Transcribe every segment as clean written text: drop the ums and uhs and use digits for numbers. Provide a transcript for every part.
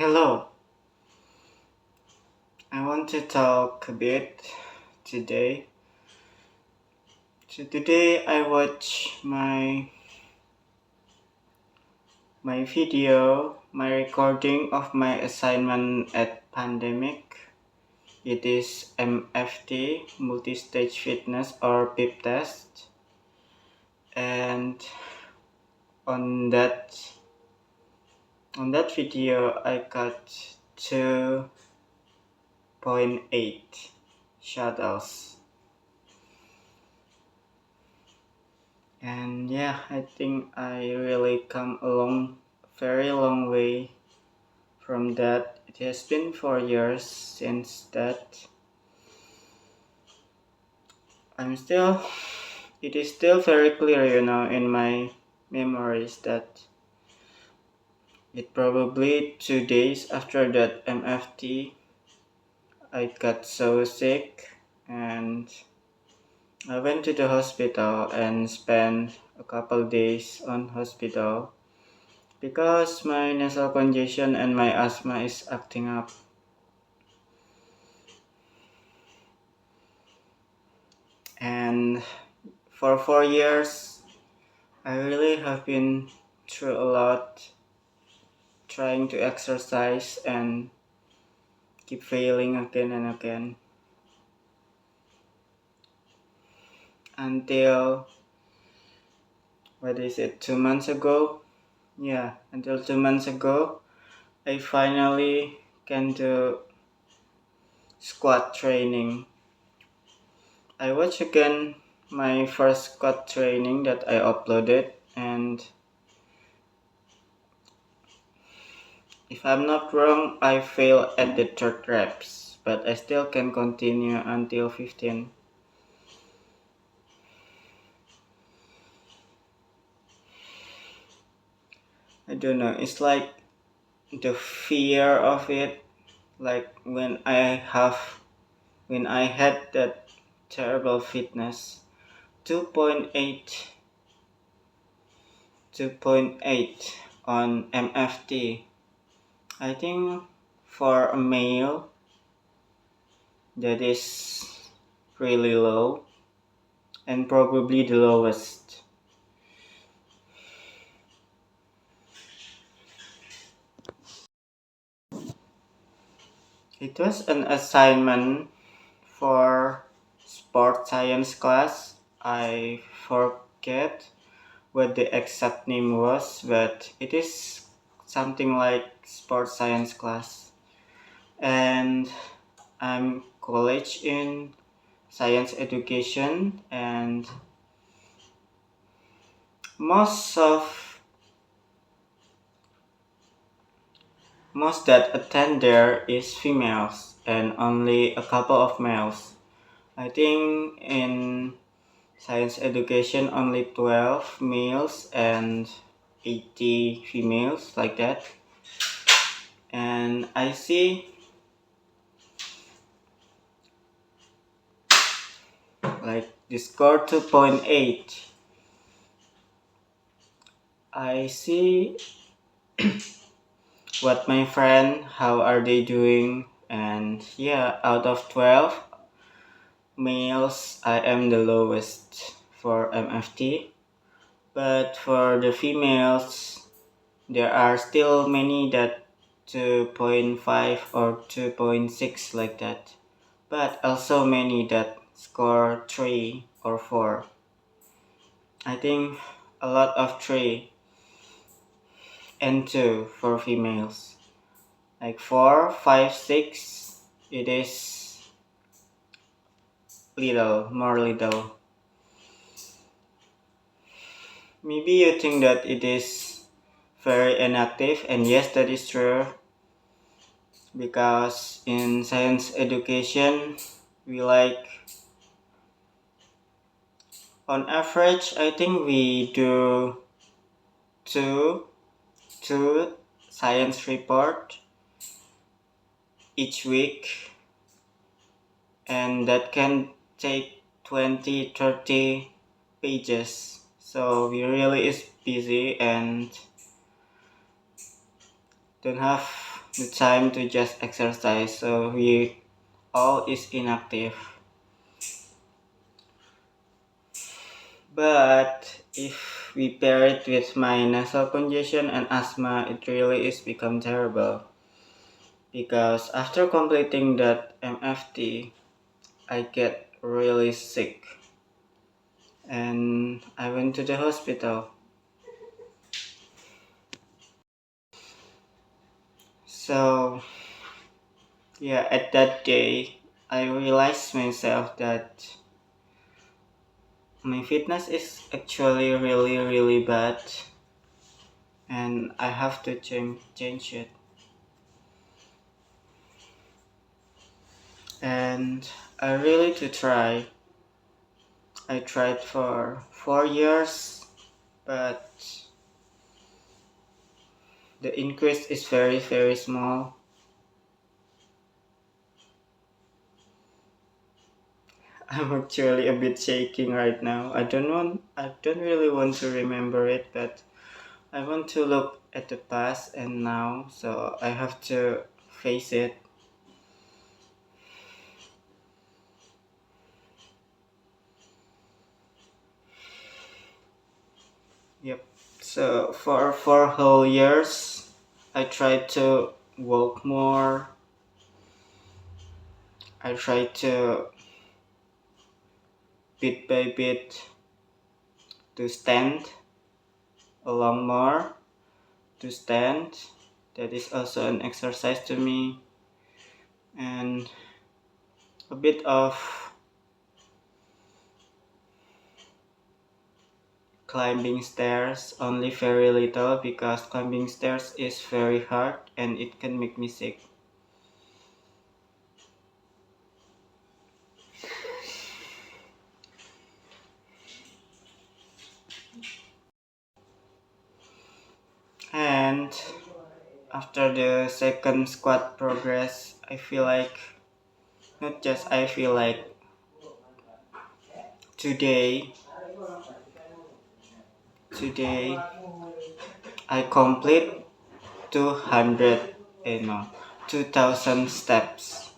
Hello, I want to talk a bit today. So today I watch my recording of my assignment at pandemic. It is MFT, multi-stage fitness or PIP test, and on that on that video I got 2.8 shadows. And yeah, I think I really come along very long way from that. It has been 4 years since that. I'm still, it is still very clear, in my memories that it probably 2 days after that MFT, I got so sick and I went to the hospital and spent a couple days on hospital because my nasal congestion and my asthma is acting up. And for 4 years, I really have been through a lot trying to exercise and keep failing again and again until, 2 months ago? Yeah, until 2 months ago, I finally can do squat training. I watched again my first squat training that I uploaded, and if I'm not wrong, I failed at the third reps, but I still can continue until 15. I don't know, it's like the fear of it, like when I had that terrible fitness. 2.8 2.8 on MFT. I think for a male that is really low and probably the lowest. It was an assignment for sport science class. I forget what the exact name was, but it is something like sport science class. And I'm college in science education, and most of most that attend there is females and only a couple of males. I think in science education only 12 males and 80 females, like that. And I see like the score 2.8. I see what my friend, how are they doing, and yeah, out of 12 males I am the lowest for MFT, but for the females there are still many that 2.5 or 2.6, like that, but also many that score 3 or 4. I think a lot of 3 and 2 for females. Like 4, 5, 6, it is more little. Maybe you think that it is very inactive, and yes, that is true, because in science education we like, on average, I think we do two two science report each week, and that can take 20-30 pages, so we really is busy and don't have the time to just exercise, so we all is inactive. But if we pair it with my nasal congestion and asthma, it really is become terrible. Because after completing that MFT, I get really sick and I went to the hospital. So, yeah, at that day, I realized myself that my fitness is actually really, really bad and I have to change it. And I really to try. I tried for 4 years, but the increase is very, very small. I'm actually a bit shaking right now. I don't really want to remember it, but I want to look at the past and now, so I have to face it. Yep. So for 4 whole years, I tried to walk more. I tried to bit by bit to stand along more, to stand. That is also an exercise to me, and a bit of climbing stairs, only very little because climbing stairs is very hard and it can make me sick. And after the second squat progress, I feel like, not just I feel like, today, today I complete 200, no, 2000 steps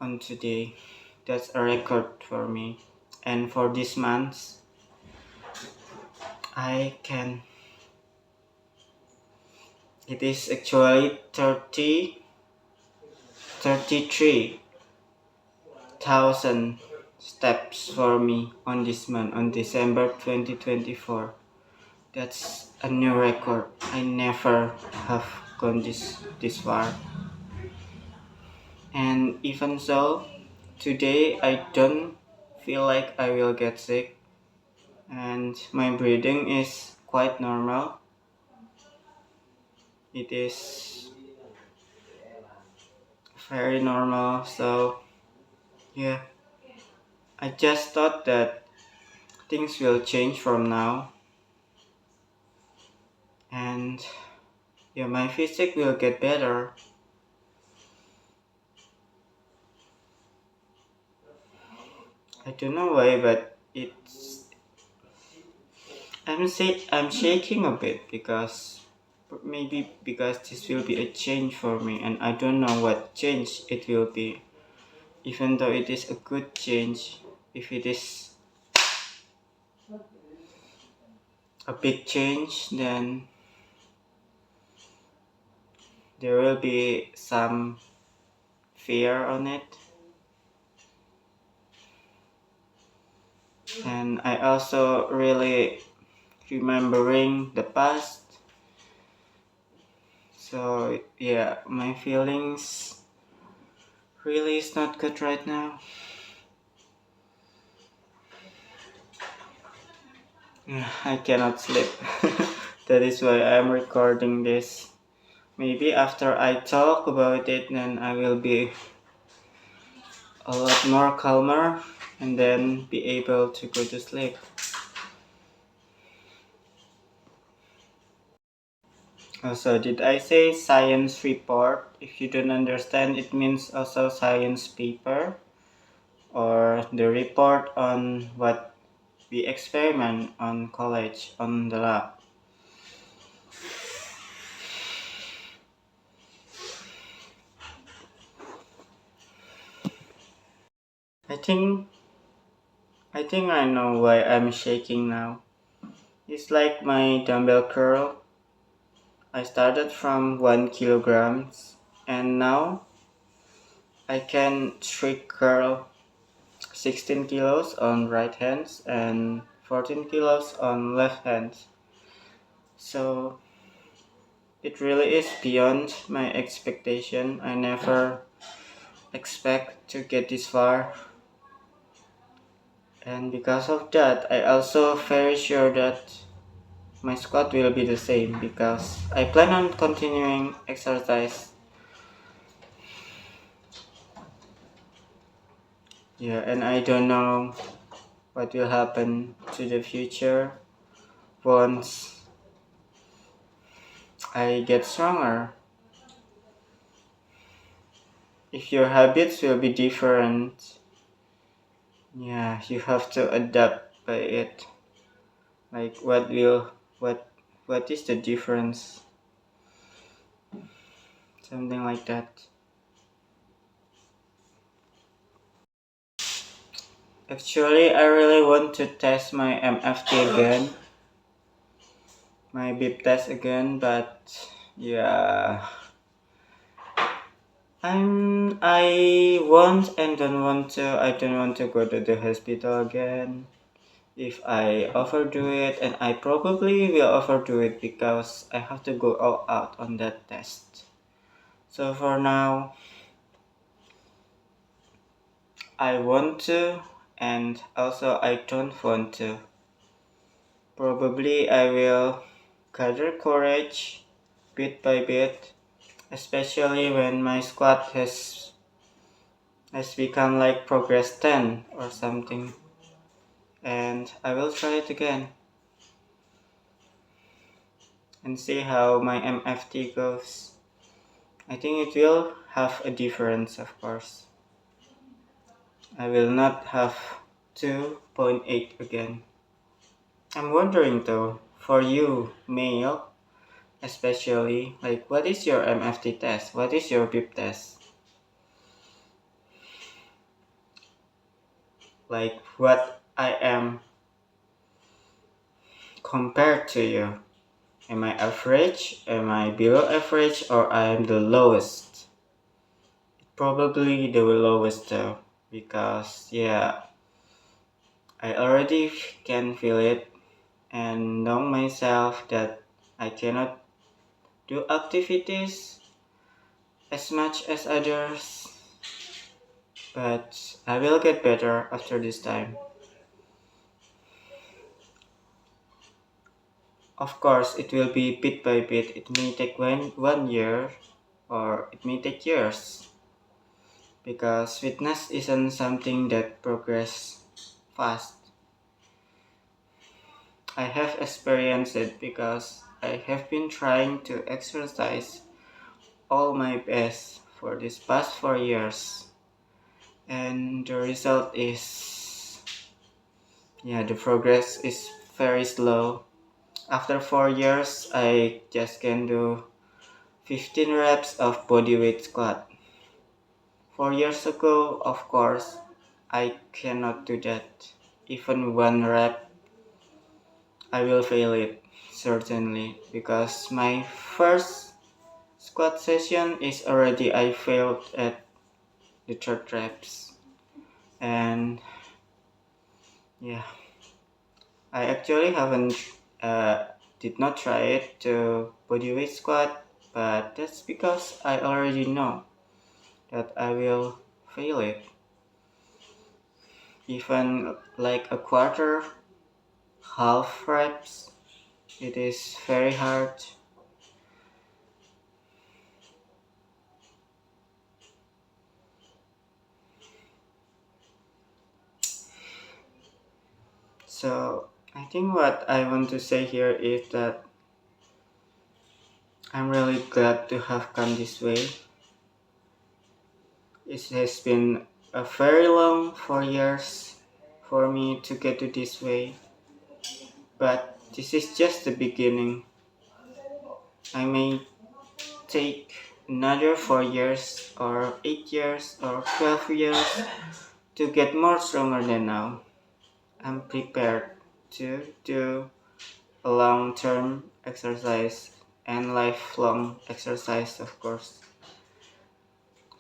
on today. That's a record for me. And for this month, I can, it is actually 33,000 steps for me on this month, on December 2024. That's a new record. I never have gone this far. And even so, today I don't feel like I will get sick and my breathing is quite normal. It is very normal. So yeah, I just thought that things will change from now and yeah, my physique will get better. I don't know why, but I'm shaking a bit because maybe because this will be a change for me and I don't know what change it will be. Even though it is a good change, if it is a big change, then there will be some fear on it. And I also really remembering the past. So yeah, my feelings really is not good right now. I cannot sleep. That is why I'm recording this. Maybe after I talk about it, then I will be a lot more calmer and then be able to go to sleep. Also, did I say science report? If you don't understand, it means also science paper or the report on what we experiment on college on the lab. I think I know why I'm shaking now. It's like my dumbbell curl. I started from 1 kilograms and now I can strict curl 16 kilos on right hands and 14 kilos on left hands. So it really is beyond my expectation. I never expect to get this far. And because of that, I also very sure that my squat will be the same because I plan on continuing exercise. Yeah, and I don't know what will happen to the future once I get stronger. If your habits will be different, yeah, you have to adapt by it. Like what what is the difference? Something like that. Actually, I really want to test my MFT again, my BIP test again, but yeah, I don't want to go to the hospital again. If I overdo it, and I probably will overdo it because I have to go all out on that test. So for now, I want to, and also I don't want to. Probably I will gather courage bit by bit, especially when my squat has become like progress 10 or something, and I will try it again and see how my MFT goes. I think it will have a difference, of course. I will not have 2.8 again. I'm wondering though, for you, male, especially, like what is your MFT test? What is your BIP test? Like what I am compared to you. Am I average? Am I below average? Or I am the lowest? Probably the lowest though, because yeah, I already can feel it and know myself that I cannot do activities as much as others, but I will get better after this time. Of course, it will be bit by bit. It may take 1 year or it may take years because fitness isn't something that progress fast. I have experienced it because I have been trying to exercise all my best for these past 4 years, and the result is, yeah, the progress is very slow. After 4 years, I just can do 15 reps of bodyweight squat. 4 years ago, of course, I cannot do that. Even one rep, I will fail it, certainly, because my first squat session is already I failed at the third reps. And yeah, I actually haven't did not try it to bodyweight squat, but that's because I already know that I will fail it. Even like a quarter, half reps, it is very hard. So I think what I want to say here is that I'm really glad to have come this way. It has been a very long 4 years for me to get to this way, but this is just the beginning. I may take another 4 years or 8 years or 12 years to get more stronger than now. I'm prepared to do a long-term exercise and lifelong exercise, of course.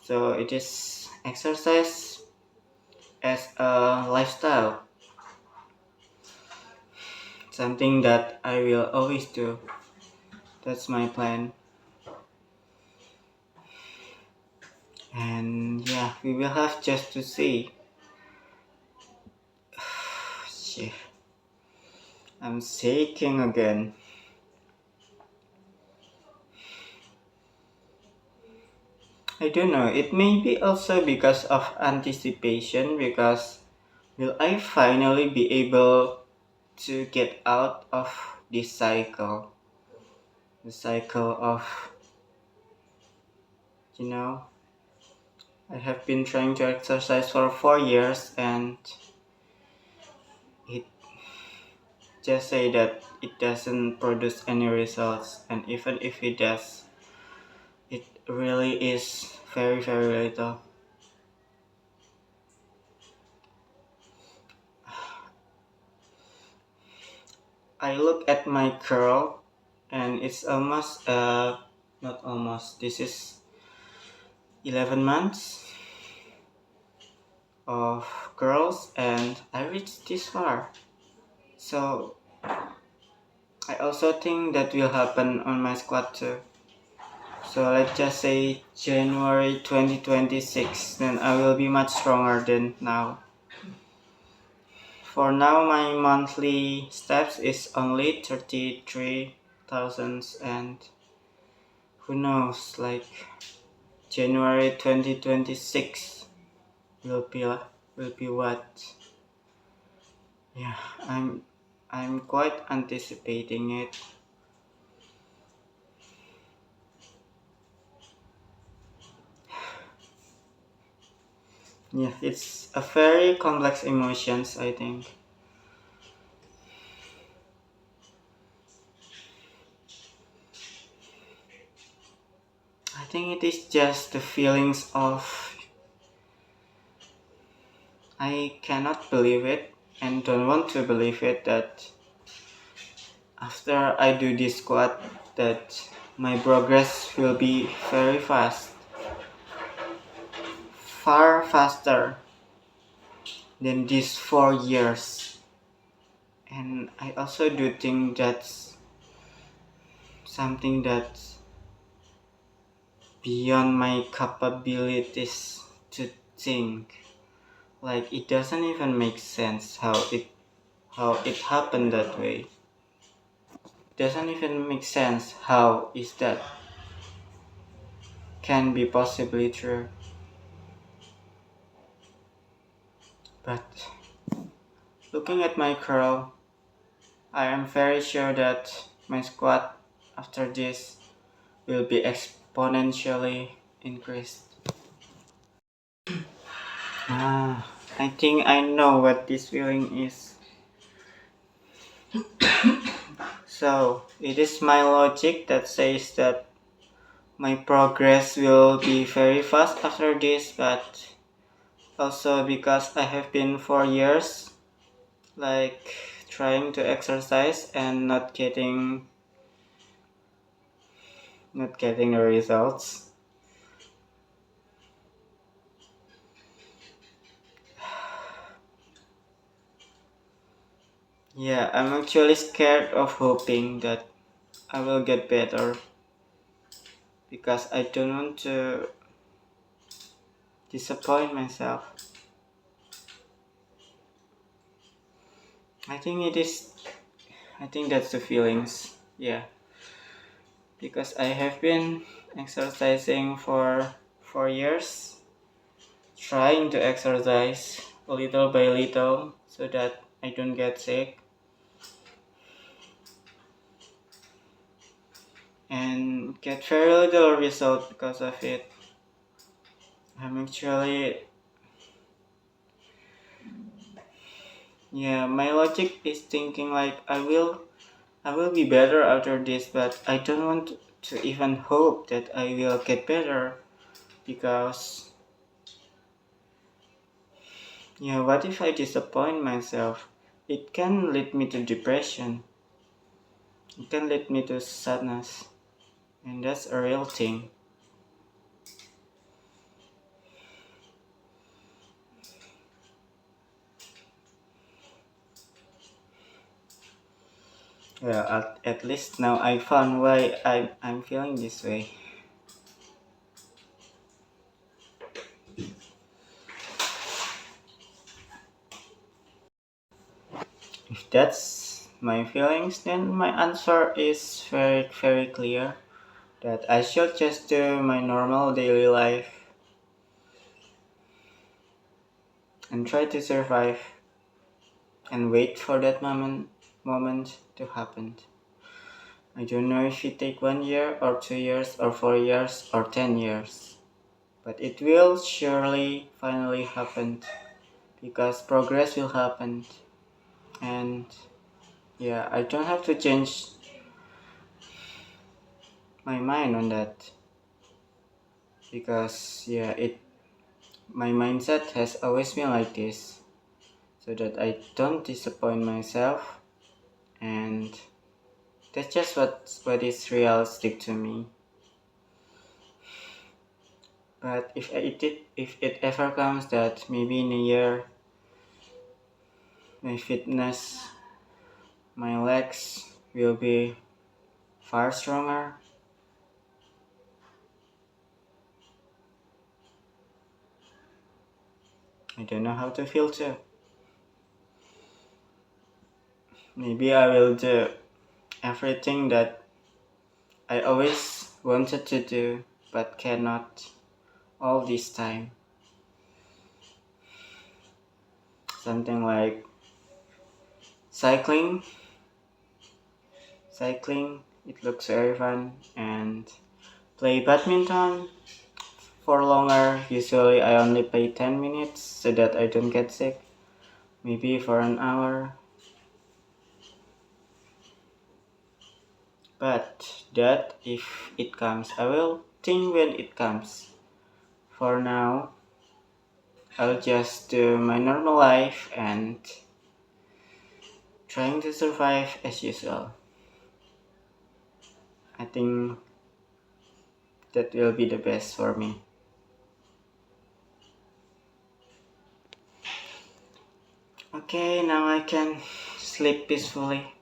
So it is exercise as a lifestyle, something that I will always do. That's my plan. And yeah, we will have just to see. Shit, I'm shaking again. I don't know, it may be also because of anticipation, because will I finally be able to get out of this cycle? The cycle of, you know, I have been trying to exercise for 4 years and it just say that it doesn't produce any results, and even if it does, it really is very very little. I look at my curl and it's almost not almost, this is 11 months of curls and I reached this far. So I also think that will happen on my squat too. So let's just say January 2026, then I will be much stronger than now. For now, my monthly steps is only 33,000, and who knows, like January 2026 will be what? Yeah, I'm quite anticipating it. Yeah, it's a very complex emotions, I think. I think it is just the feelings of I cannot believe it and don't want to believe it that after I do this squat that my progress will be very fast, far faster than these 4 years. And I also do think that's something that's beyond my capabilities to think. Like it doesn't even make sense how it happened that way. Doesn't even make sense how is that can be possibly true. But looking at my curl, I am very sure that my squat after this will be exponentially increased. I think I know what this feeling is. So, it is my logic that says that my progress will be very fast after this, but also because I have been 4 years like trying to exercise and not getting the results. Yeah, I'm actually scared of hoping that I will get better because I don't want to disappoint myself. I think it is I think that's the feelings. Yeah, because I have been exercising for 4 years, trying to exercise little by little so that I don't get sick and get very little result because of it. I'm actually yeah, my logic is thinking like I will be better after this, but I don't want to even hope that I will get better because Yeah, what if I disappoint myself? It can lead me to depression. It can lead me to sadness. And that's a real thing. Well, at least now I found why I'm feeling this way. If that's my feelings, then my answer is very, very clear that I should just do my normal daily life and try to survive and wait for that moment to happen. I don't know if it take 1 year or 2 years or 4 years or 10 years, but it will surely finally happen because progress will happen. And yeah, I don't have to change my mind on that because yeah, it my mindset has always been like this, so that I don't disappoint myself, and that's just what is realistic to me. But if it ever comes that maybe in a year my fitness, my legs will be far stronger, I don't know how to feel too. Maybe I will do everything that I always wanted to do but cannot all this time. Something like cycling. Cycling, it looks very fun. And play badminton for longer. Usually I only play 10 minutes so that I don't get sick. Maybe for an hour. But that if it comes, I will think when it comes. For now, I'll just do my normal life and trying to survive as usual. I think that will be the best for me. Okay, now I can sleep peacefully.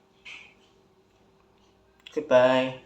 Goodbye.